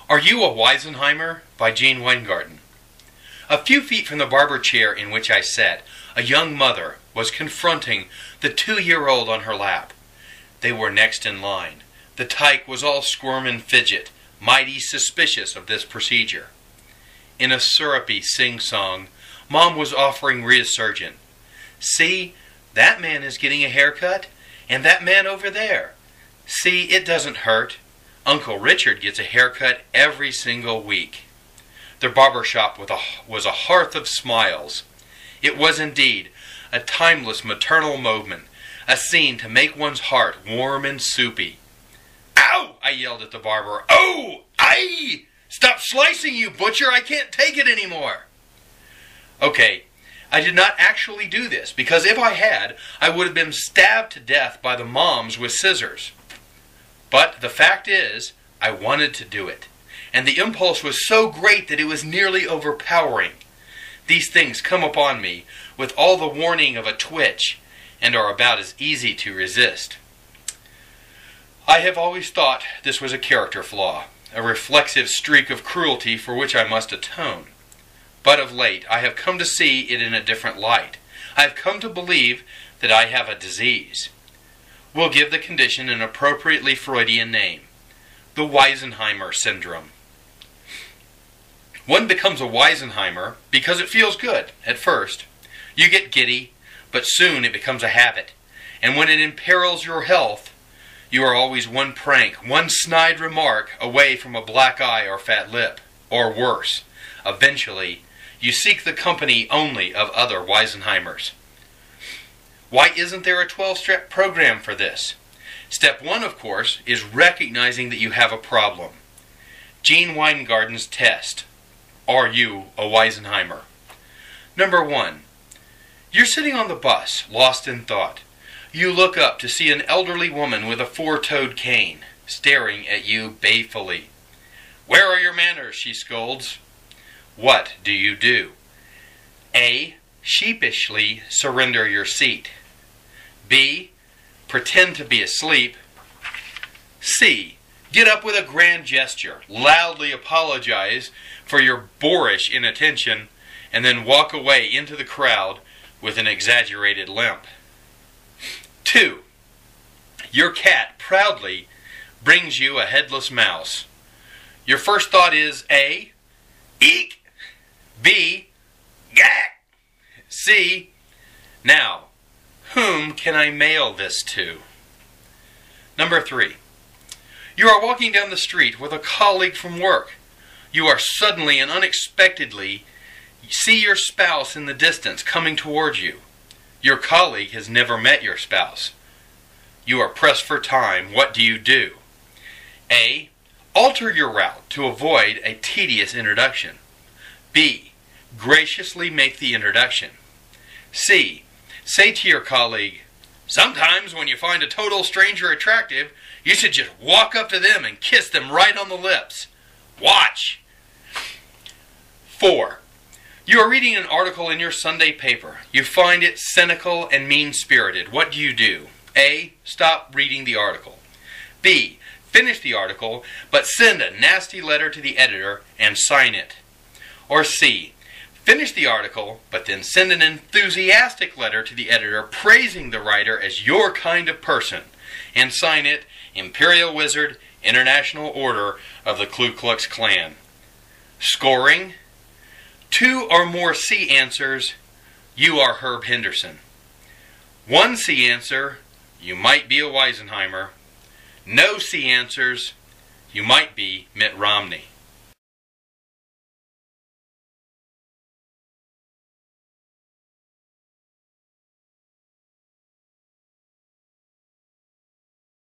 Are You a Weisenheimer? By Gene Weingarten. A few feet from the barber chair in which I sat, a young mother was confronting the 2-year-old on her lap. They were next in line. The tyke was all squirm and fidget, mighty suspicious of this procedure. In a syrupy sing-song, Mom was offering reassurgent. See, that man is getting a haircut, and that man over there. See, it doesn't hurt. Uncle Richard gets a haircut every single week. Their barber shop was a hearth of smiles. It was indeed a timeless maternal moment, a scene to make one's heart warm and soupy. "Ow!" I yelled at the barber. "Oh! Aye! Stop slicing, you butcher! I can't take it anymore!" Okay, I did not actually do this, because if I had, I would have been stabbed to death by the moms with scissors. But the fact is, I wanted to do it. And the impulse was so great that it was nearly overpowering. These things come upon me with all the warning of a twitch, and are about as easy to resist. I have always thought this was a character flaw, a reflexive streak of cruelty for which I must atone. But of late, I have come to see it in a different light. I have come to believe that I have a disease. We'll give the condition an appropriately Freudian name: the Weisenheimer syndrome. One becomes a Weisenheimer because it feels good at first. You get giddy, but soon it becomes a habit. And when it imperils your health, you are always one prank, one snide remark away from a black eye or fat lip. Or worse, eventually, you seek the company only of other Weisenheimers. Why isn't there a 12-step program for this? Step 1, of course, is recognizing that you have a problem. Gene Weingarten's test. Are you a Weisenheimer? Number 1. You're sitting on the bus, lost in thought. You look up to see an elderly woman with a 4-toed cane, staring at you balefully. "Where are your manners?" she scolds. What do you do? A. Sheepishly surrender your seat. B. Pretend to be asleep. C. Get up with a grand gesture, loudly apologize for your boorish inattention, and then walk away into the crowd with an exaggerated limp. 2. Your cat proudly brings you a headless mouse. Your first thought is A. Eek! B. Gak! C. Now, whom can I mail this to? Number 3. You are walking down the street with a colleague from work. You are suddenly and unexpectedly see your spouse in the distance coming towards you. Your colleague has never met your spouse. You are pressed for time. What do you do? A. Alter your route to avoid a tedious introduction. B. Graciously make the introduction. C. Say to your colleague, "Sometimes when you find a total stranger attractive, you should just walk up to them and kiss them right on the lips. Watch." 4. You are reading an article in your Sunday paper. You find it cynical and mean-spirited. What do? A. Stop reading the article. B. Finish the article, but send a nasty letter to the editor and sign it. Or C. Finish the article, but then send an enthusiastic letter to the editor praising the writer as your kind of person, and sign it Imperial Wizard, International Order of the Ku Klux Klan. Scoring: 2 or more C answers, you are Herb Henderson. 1 C answer, you might be a Weisenheimer. No C answers, you might be Mitt Romney.